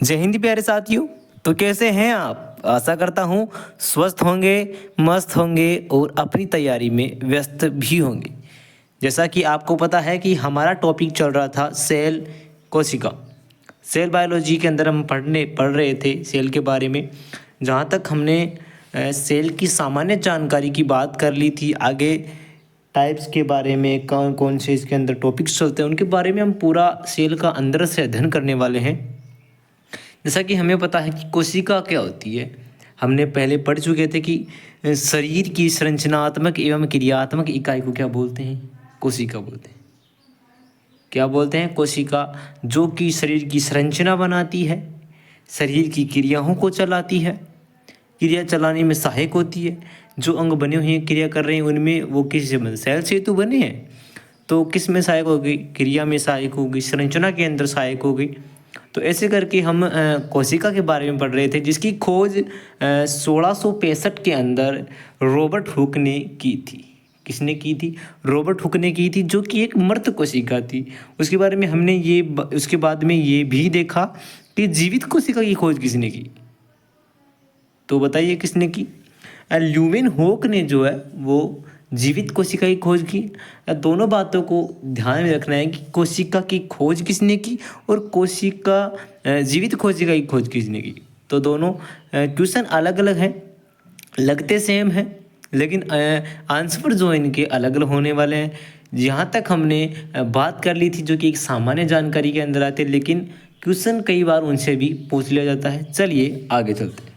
जय हिंद प्यारे साथियों। तो कैसे हैं आप? आशा करता हूँ स्वस्थ होंगे, मस्त होंगे और अपनी तैयारी में व्यस्त भी होंगे। जैसा कि आपको पता है कि हमारा टॉपिक चल रहा था सेल कोशिका। सेल बायोलॉजी के अंदर हम पढ़ रहे थे सेल के बारे में। जहाँ तक हमने सेल की सामान्य जानकारी की बात कर ली थी, आगे टाइप्स के बारे में, कौन कौन से इसके अंदर टॉपिक्स चलते हैं उनके बारे में हम पूरा सेल का अंदर से अध्ययन करने वाले हैं। जैसा कि हमें पता है कि कोशिका क्या होती है, हमने पहले पढ़ चुके थे कि शरीर की संरचनात्मक एवं क्रियात्मक इकाई को क्या बोलते हैं? कोशिका बोलते हैं। क्या बोलते हैं? कोशिका, जो कि शरीर की संरचना बनाती है, शरीर की क्रियाओं को चलाती है, क्रिया चलाने में सहायक होती है। जो अंग बने हुए हैं क्रिया कर रहे हैं उनमें वो किस से बने? सेल से तो बने हैं, तो किस में सहायक होगी? क्रिया में सहायक होगी, संरचना के अंदर सहायक होगी। तो ऐसे करके हम कोशिका के बारे में पढ़ रहे थे, जिसकी खोज 1665 के अंदर रॉबर्ट हुक ने की थी। किसने की थी? रॉबर्ट हुक ने की थी, जो कि एक मृत कोशिका थी। उसके बारे में हमने उसके बाद में ये भी देखा कि जीवित कोशिका की खोज किसने की। तो बताइए किसने की? ल्यूवेन होक ने जो है वो जीवित कोशिका की खोज की। दोनों बातों को ध्यान में रखना है कि कोशिका की खोज किसने की और कोशिका जीवित कोशिका की खोज किसने की। तो दोनों क्वेश्चन अलग अलग हैं, लगते सेम हैं, लेकिन आंसर जो इनके अलग अलग होने वाले हैं। यहाँ तक हमने बात कर ली थी, जो कि एक सामान्य जानकारी के अंदर आते, लेकिन क्वेश्चन कई बार उनसे भी पूछ लिया जाता है। चलिए आगे चलते हैं।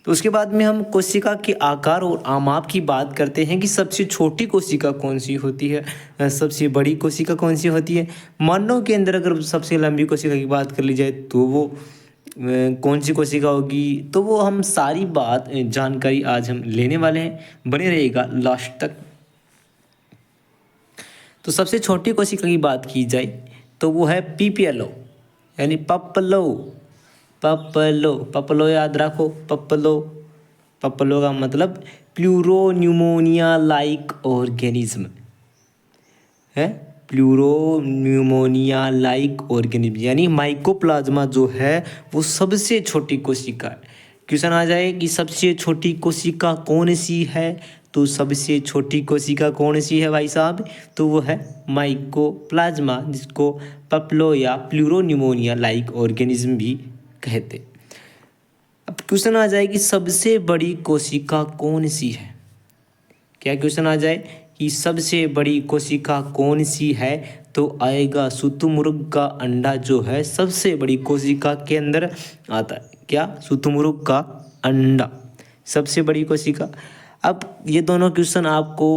तो उसके बाद में हम कोशिका के आकार और आमाप की बात करते हैं कि सबसे छोटी कोशिका कौन सी होती है, सबसे बड़ी कोशिका कौन सी होती है। मानव के अंदर अगर सबसे लंबी कोशिका की बात कर ली जाए तो वो कौन सी कोशिका होगी, तो वो हम सारी बात जानकारी आज हम लेने वाले हैं। बने रहिएगा लास्ट तक। तो सबसे छोटी कोशिका की बात की जाए तो वो है पीपीएलओ, यानी पपलो। पपलो, पपलो याद रखो, पपलो। पपलो का मतलब प्लूरो न्यूमोनिया लाइक ऑर्गेनिज्म है। प्लूरो न्यूमोनिया लाइक ऑर्गेनिज्म यानी माइकोप्लाज्मा जो है वो सबसे छोटी कोशिका है। क्वेश्चन आ जाए कि सबसे छोटी कोशिका कौन सी है, तो सबसे छोटी कोशिका कौन सी है भाई साहब? तो वो है माइकोप्लाज्मा, जिसको पपलो या प्लूरो न्यूमोनिया लाइक ऑर्गेनिज्म भी कहते। अब क्वेश्चन आ जाए कि सबसे बड़ी कोशिका कौन सी है। क्या क्वेश्चन आ जाए कि सबसे बड़ी कोशिका कौन सी है, तो आएगा शुतुरमुर्ग का अंडा जो है सबसे बड़ी कोशिका के अंदर आता है। क्या? शुतुरमुर्ग का अंडा सबसे बड़ी कोशिका। अब ये दोनों क्वेश्चन आपको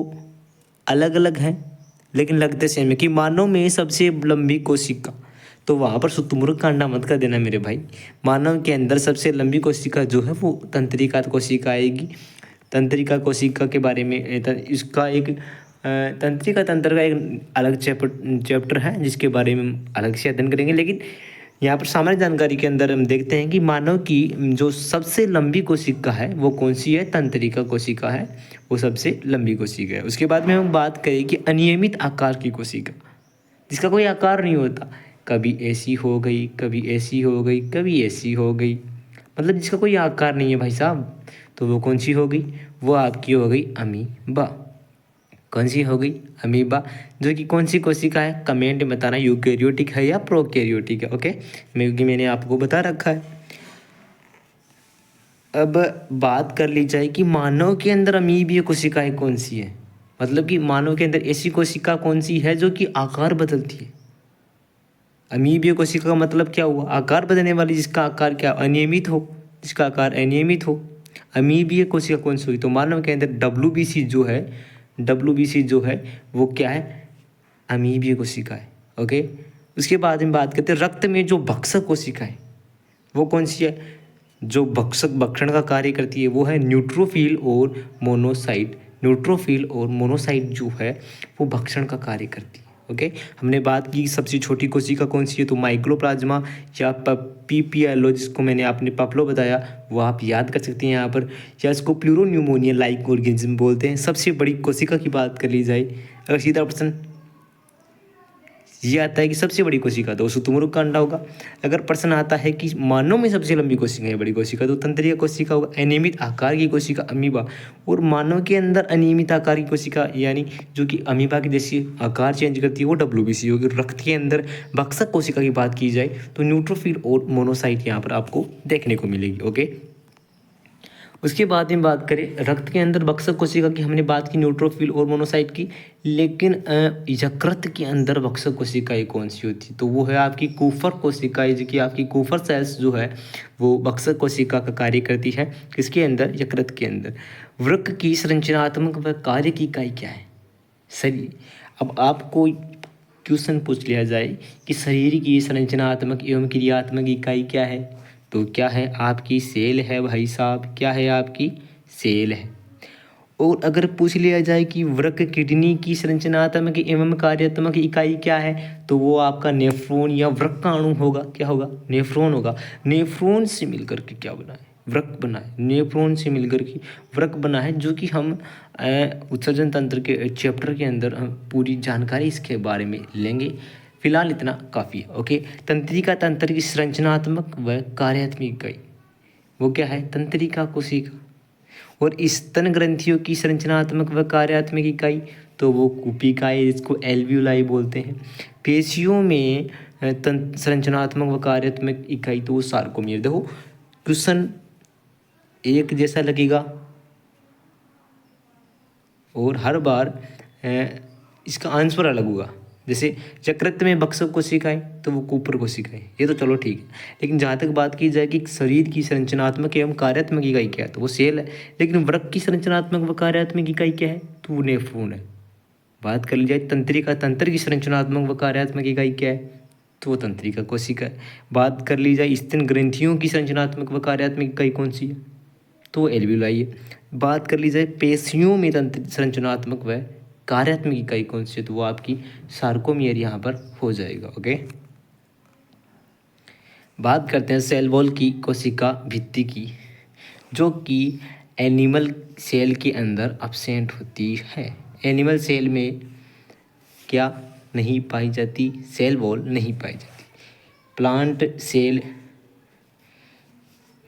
अलग अलग हैं, लेकिन लगते सेम है कि मानव में सबसे लंबी कोशिका, तो वहाँ पर शुतुरमुर्ग का अंडा मत कर देना मेरे भाई। मानव के अंदर सबसे लंबी कोशिका जो है वो तंत्रिका कोशिका आएगी। तंत्रिका कोशिका के बारे में इसका एक तंत्रिका तंत्र का एक अलग चैप्टर है, जिसके बारे में हम अलग से अध्ययन करेंगे। लेकिन यहाँ पर सामान्य जानकारी के अंदर हम देखते हैं कि मानव की जो सबसे लंबी कोशिका है वो कौन सी है? तंत्रिका कोशिका है, वो सबसे लंबी कोशिका है। उसके बाद में हम बात करें कि अनियमित आकार की कोशिका, जिसका कोई आकार नहीं होता, कभी ऐसी हो गई, कभी ऐसी हो गई, कभी ऐसी हो गई, मतलब जिसका कोई आकार नहीं है भाई साहब, तो वो कौन सी हो गई? वो आपकी हो गई अमीबा। कौन सी हो गई? अमीबा। जो कि कौन सी कोशिका है? कमेंट में बताना यूकैरियोटिक है या प्रोकैरियोटिक है। ओके, क्योंकि मैंने आपको बता रखा है। अब बात कर ली जाए कि मानव के अंदर अमीबीय कोशिकाएं कौन सी है, मतलब कि मानव के अंदर ऐसी कोशिका कौन सी है जो कि आकार बदलती है। अमीबीय कोशिका का मतलब क्या हुआ? आकार बदलने वाली, जिसका आकार क्या? अनियमित हो, जिसका आकार अनियमित हो। अमीबीय कोशिका कौन सी हुई? तो मानव के अंदर डब्ल्यूबीसी जो है, डब्ल्यूबीसी जो है वो क्या है? अमीबीय कोशिका है। ओके, उसके बाद में बात करते हैं रक्त में जो भक्षक कोशिका है वो कौन सी है? जो भक्षण का कार्य करती है वो है न्यूट्रोफिल और मोनोसाइट। न्यूट्रोफिल और मोनोसाइट जो है वो भक्षण का कार्य करती है। ओके, हमने बात की सबसे छोटी कोशिका कौन सी है, तो माइक्रोप्लाज्मा या पीपीएलओ, जिसको मैंने आपने पपलो बताया, वो आप याद कर सकते हैं यहाँ पर, या इसको प्लूरोन्यूमोनिया लाइक ऑर्गेनिज्म बोलते हैं। सबसे बड़ी कोशिका की बात कर ली जाए, अगर ये आता है कि सबसे बड़ी कोशिका तो शुतुरमुर्ग का अंडा होगा। अगर प्रश्न आता है कि मानव में सबसे लंबी कोशिका है बड़ी कोशिका तो तंत्रिका कोशिका होगा। अनियमित आकार की कोशिका अमीबा, और मानव के अंदर अनियमित आकार की कोशिका यानी जो कि अमीबा की जैसी आकार चेंज करती है वो WBC होगी। रक्त के अंदर भक्षक कोशिका की बात की जाए तो न्यूट्रोफिल और मोनोसाइट यहाँ पर आपको देखने को मिलेगी। ओके, उसके बाद में बात करें रक्त के अंदर भक्षक कोशिका की, हमने बात की न्यूट्रोफिल और मोनोसाइट की, लेकिन यकृत के अंदर भक्षक कोशिकाएं कौन सी होती है तो वो है आपकी कुफर कोशिकाएं, जो कि आपकी कुफर सेल्स जो है वो भक्षक कोशिका का कार्य करती है। किसके अंदर? यकृत के अंदर। वृक्क की संरचनात्मक व कार्य की इकाई क्या है? शरीर। अब आपको क्वेश्चन पूछ लिया जाए कि शरीर की संरचनात्मक एवं क्रियात्मक इकाई क्या है तो क्या है? आपकी सेल है भाई साहब। क्या है? आपकी सेल है। और अगर पूछ लिया जाए कि वृक्क किडनी की संरचनात्मक एवं कार्यात्मक इकाई क्या है तो वो आपका नेफ्रॉन या वृक्काणु होगा। क्या होगा? नेफ्रॉन होगा। नेफ्रॉन से मिलकर के क्या बना है? वृक्क बना है। नेफ्रॉन से मिलकर के वृक्क बना है, जो कि हम उत्सर्जन तंत्र के चैप्टर के अंदर हम पूरी जानकारी इसके बारे में लेंगे। फिलहाल इतना काफ़ी है। ओके, तंत्रिका तंत्र की संरचनात्मक व कार्यात्मक इकाई वो क्या है? तंत्रिका कोशिका। और स्तन ग्रंथियों की संरचनात्मक व कार्यात्मक इकाई तो वो कूपिकाएं, जिसको एल्वियोलाई बोलते हैं। पेशियों में संरचनात्मक व कार्यात्मक इकाई तो वो सार्कोमियर। देखो क्वेश्चन एक जैसा लगेगा और हर बार इसका आंसर अलग होगा। जैसे यकृत में भक्षक कोशिकाएं तो वो कूपर कोशिकाएं, ये तो चलो ठीक है। लेकिन जहाँ तक बात की जाए कि शरीर की संरचनात्मक एवं कार्यात्मक इकाई क्या है तो वो सेल है। लेकिन वृक्क की संरचनात्मक व कार्यात्मक इकाई क्या है तो वो नेफ्रॉन है। बात कर ली जाए तंत्रिका तंत्र की संरचनात्मक व कार्यात्मक इकाई क्या है तो वो तंत्रिका कोशिका है। बात कर ली जाए स्तन ग्रंथियों की संरचनात्मक व कार्यात्मक इकाई कौन सी है तो वो एल्वियोलाई है। बात कर ली जाए पेशियों में तंत्र संरचनात्मक व कार्यात्मक इकाई कौन सी है तो वो आपकी सार्कोमियर यहाँ पर हो जाएगा। ओके, बात करते हैं सेल वॉल की कोशिका भित्ति की, जो कि एनिमल सेल के अंदर अब्सेंट होती है। एनिमल सेल में क्या नहीं पाई जाती? सेल वॉल नहीं पाई जाती। प्लांट सेल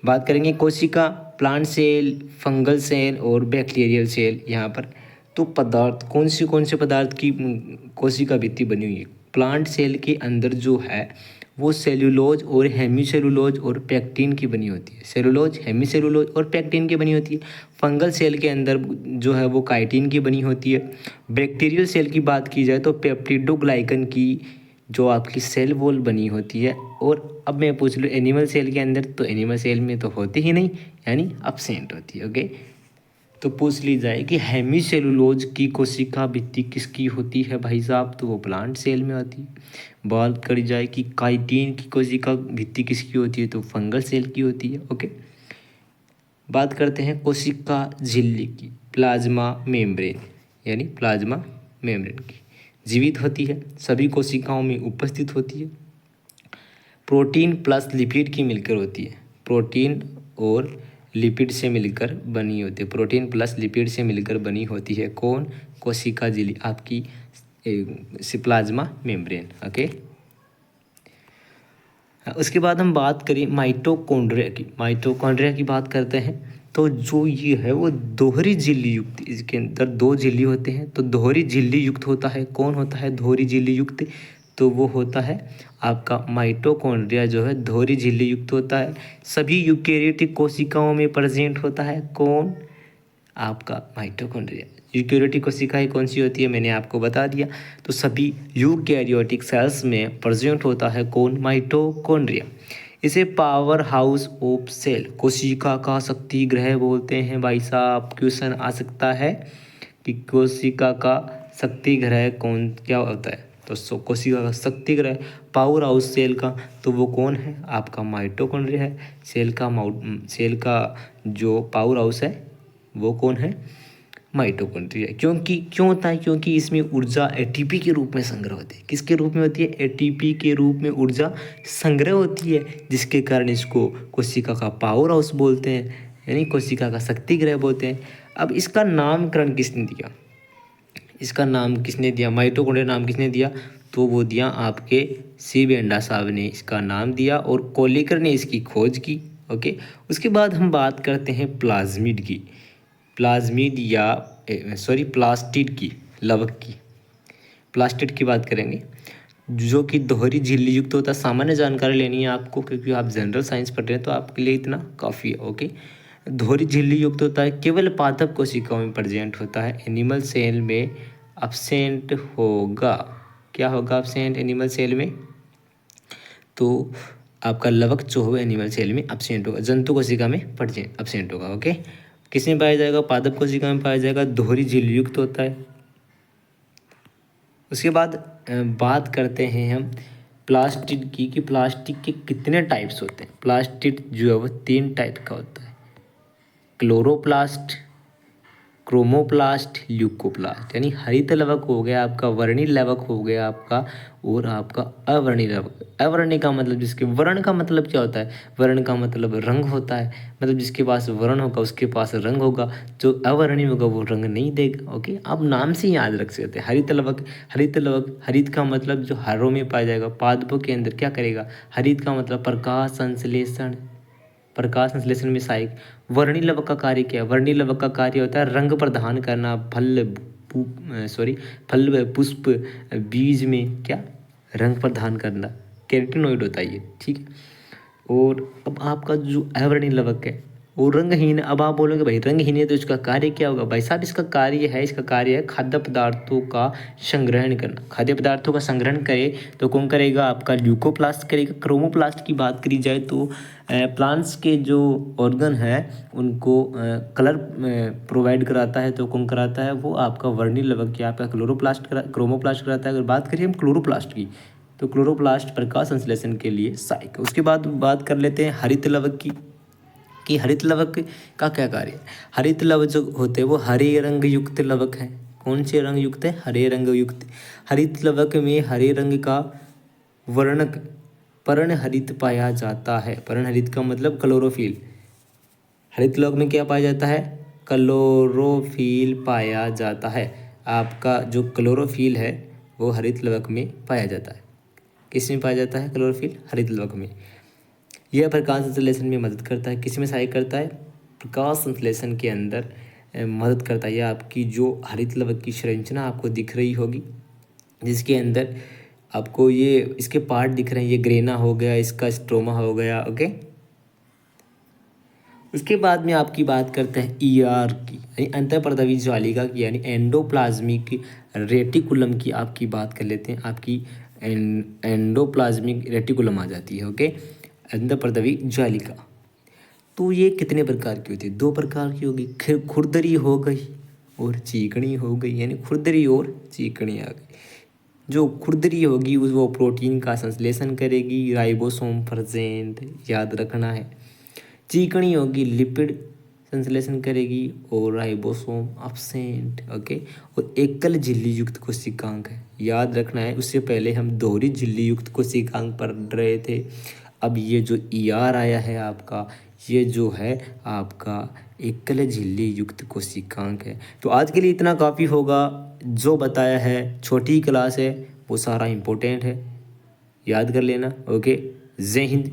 बात करेंगे कोशिका, प्लांट सेल, फंगल सेल और बैक्टीरियल सेल। यहाँ पर तो पदार्थ कौन से पदार्थ की कोशिका भित्ति बनी हुई है? प्लांट सेल के अंदर जो है वो सेलुलोज और हेमीसेलुलोज और पैक्टिन की बनी होती है। सेलुलोज, हेमीसेलुलोज और पैक्टिन की बनी होती है। फंगल सेल के अंदर जो है वो काइटिन की बनी होती है। बैक्टीरियल सेल की बात की जाए तो पेप्टिडोग्लाइकन की जो आपकी सेल वॉल बनी होती है। और अब मैं पूछ लूँ एनिमल सेल के अंदर तो एनिमल सेल में तो होती ही नहीं, यानी अब्सेंट होती है। ओके, तो पूछ ली जाए कि हेमीसेलुलोज की कोशिका भित्ति किसकी होती है भाई साहब तो वो प्लांट सेल में होती है। बात करी जाए कि काइटिन की कोशिका भित्ति किसकी होती है तो फंगल सेल की होती है। ओके, बात करते हैं कोशिका झिल्ली की, प्लाज्मा मेम्ब्रेन, यानी प्लाज्मा मेम्ब्रेन की जीवित होती है, सभी कोशिकाओं में उपस्थित होती है। प्रोटीन प्लस लिपिड की मिलकर होती है। प्रोटीन और लिपिड से मिलकर बनी होती है। प्रोटीन प्लस लिपिड से मिलकर बनी होती है कौन? कोशिका झिल्ली, आपकी प्लाज्मा मेम्ब्रेन। ओके, उसके बाद हम बात करें माइटोकॉन्ड्रिया की। माइटोकॉन्ड्रिया की बात करते हैं तो जो ये है वो दोहरी झिल्ली युक्त, इसके अंदर 2 झिल्ली होते हैं तो दोहरी झिल्ली युक्त होता है। कौन होता है दोहरी झिल्ली युक्त? तो वो होता है आपका माइटोकॉन्ड्रिया जो है दोहरी झिल्ली युक्त होता है। सभी यूकेरियोटिक कोशिकाओं में प्रेजेंट होता है। कौन? आपका माइटोकॉन्ड्रिया। यूकेरियोटिक कोशिकाएं कौन सी होती है मैंने आपको बता दिया। तो सभी यूकेरियोटिक सेल्स में प्रेजेंट होता है कौन? माइटोकॉन्ड्रिया। इसे पावर हाउस ऑफ सेल, कोशिका का शक्ति गृह बोलते हैं भाई साहब। क्वेश्चन आ सकता है कि कोशिका का शक्ति गृह कौन क्या होता है तो कोशिका का शक्ति गृह पावर हाउस सेल का तो वो कौन है? आपका माइटोकॉन्ड्रिया है। सेल का जो पावर हाउस है वो कौन है? माइटोकॉन्ड्रिया। क्यों होता है? क्योंकि इसमें ऊर्जा एटीपी के रूप में संग्रह होती है। किसके रूप में होती है? एटीपी के रूप में ऊर्जा संग्रह होती है, जिसके कारण इसको कोशिका का पावर हाउस बोलते हैं, यानी कोशिका का शक्ति गृह बोलते हैं। अब इसका नामकरण किसने दिया? इसका नाम किसने दिया, माइटोकॉन्ड्रिया नाम किसने दिया, तो वो दिया आपके सी बेंडा साहब ने इसका नाम दिया और कोलिकर ने इसकी खोज की। ओके, उसके बाद हम बात करते हैं प्लाज्मिड की, प्लाज्मिड या सॉरी प्लास्टिड की, लवक की, प्लास्टिड की बात करेंगे जो कि दोहरी झिल्ली युक्त होता है। सामान्य जानकारी लेनी है आपको क्योंकि आप जनरल साइंस पढ़ रहे हैं तो आपके लिए इतना काफ़ी है। ओके, दोहरी झिल्ली युक्त होता है, केवल पादप कोशिकाओं में प्रेजेंट होता है, एनिमल सेल में एब्सेंट होगा। क्या होगा एब्सेंट एनिमल सेल में, तो आपका लवक जो होगा एनिमल सेल में एब्सेंट होगा, जंतु कोशिका में एब्सेंट होगा। ओके, किस में पाया जाएगा, पादप कोशिका में पाया जाएगा, दोहरी झिल्ली युक्त होता है। उसके बाद बात करते हैं हम प्लास्टिड की कि प्लास्टिक के कितने टाइप्स होते हैं। प्लास्टिड जो है वो 3 टाइप का होता है, क्लोरोप्लास्ट, क्रोमोप्लास्ट, ल्यूकोप्लास्ट। यानी हरित लवक हो गया आपका, वर्णी लवक हो गया आपका, और आपका अवर्णी लवक। अवर्णी का मतलब जिसके, वर्ण का मतलब क्या होता है, वर्ण का मतलब रंग होता है, मतलब जिसके पास वर्ण होगा उसके पास रंग होगा, जो अवर्णी होगा वो रंग नहीं देगा। ओके, आप नाम से ही याद रख सकते हैं हरित लवक। हरित लवक, हरित का मतलब जो हरों में पाया जाएगा, पादपों के अंदर क्या करेगा, हरित का मतलब प्रकाश संश्लेषण, प्रकाश संश्लेषण में सहायक। वर्णी लवक का कार्य क्या है, वर्णी लवक का कार्य होता है रंग प्रदान करना, फल पुष्प बीज में क्या रंग प्रदान करना, कैरोटीनॉइड होता है ये, ठीक है। और अब आपका जो अवर्णी लवक है वो रंगहीन। अब आप बोलोगे भाई रंगहीन है तो इसका कार्य क्या होगा, भाई साहब इसका कार्य है, इसका कार्य है खाद्य पदार्थों का संग्रहण करना। खाद्य पदार्थों का संग्रहण करे तो कौन करेगा, आपका ल्यूकोप्लास्ट करेगा। क्रोमोप्लास्ट की बात करी जाए तो प्लांट्स के जो ऑर्गन है उनको कलर प्रोवाइड कराता है, तो कौन कराता है, वो आपका वर्णी लवक या आपका क्रोमोप्लास्ट कराता है। अगर बात करें हम क्लोरोप्लास्ट की तो क्लोरोप्लास्ट प्रकाश संश्लेषण के लिए सहायक। उसके बाद बात कर लेते हैं हरित लवक की कि हरित लवक का क्या कार्य है। हरित लवक जो होते हैं वो हरे रंग युक्त लवक है। कौन से रंग युक्त है, हरे रंग युक्त। हरित लवक में हरे रंग का वर्णक पर्णहरित पाया जाता है। पर्णहरित का मतलब क्लोरोफिल। हरित लवक में क्या पाया जाता है, क्लोरोफिल पाया जाता है। आपका जो क्लोरोफिल है वो हरित लवक में पाया जाता है। किस में पाया जाता है क्लोरोफिल, हरित लवक में। यह प्रकाश संश्लेषण में मदद करता है। किस में सहायक करता है, प्रकाश संश्लेषण के अंदर मदद करता है। यह आपकी जो हरित लवक की संरचना आपको दिख रही होगी जिसके अंदर आपको ये इसके पार्ट दिख रहे हैं, ये ग्रेना हो गया, इसका स्ट्रोमा हो गया। ओके, उसके बाद में आपकी बात करते हैं ईआर की, यानी अंतःपर्दवी ज्वालिका की, यानी एंडोप्लाज्मिक रेटिकुलम की आपकी बात कर लेते हैं। आपकी एंडोप्लाज्मिक रेटिकुलम आ जाती है। ओके, अंतःपर्दवी ज्वालिका। तो ये कितने प्रकार की होती है, 2 प्रकार की होगी, खुरदरी हो गई और चिकनी हो गई, यानी खुरदरी और चिकनी आ गई। जो खुरदरी होगी वो प्रोटीन का संश्लेषण करेगी, राइबोसोम प्रेजेंट, याद रखना है। चिकनी होगी लिपिड संश्लेषण करेगी और राइबोसोम एब्सेंट। ओके, और एकल झिल्ली युक्त कोशिकांक है, याद रखना है। उससे पहले हम दोहरी झिल्ली युक्त कोशिकांक पढ़ रहे थे। अब ये जो ईआर आया है आपका, ये जो है आपका एकल झिल्ली युक्त कोशिकांक है। तो आज के लिए इतना काफ़ी होगा। जो बताया है छोटी क्लास है वो सारा इम्पोर्टेंट है, याद कर लेना। ओके, जय हिंद।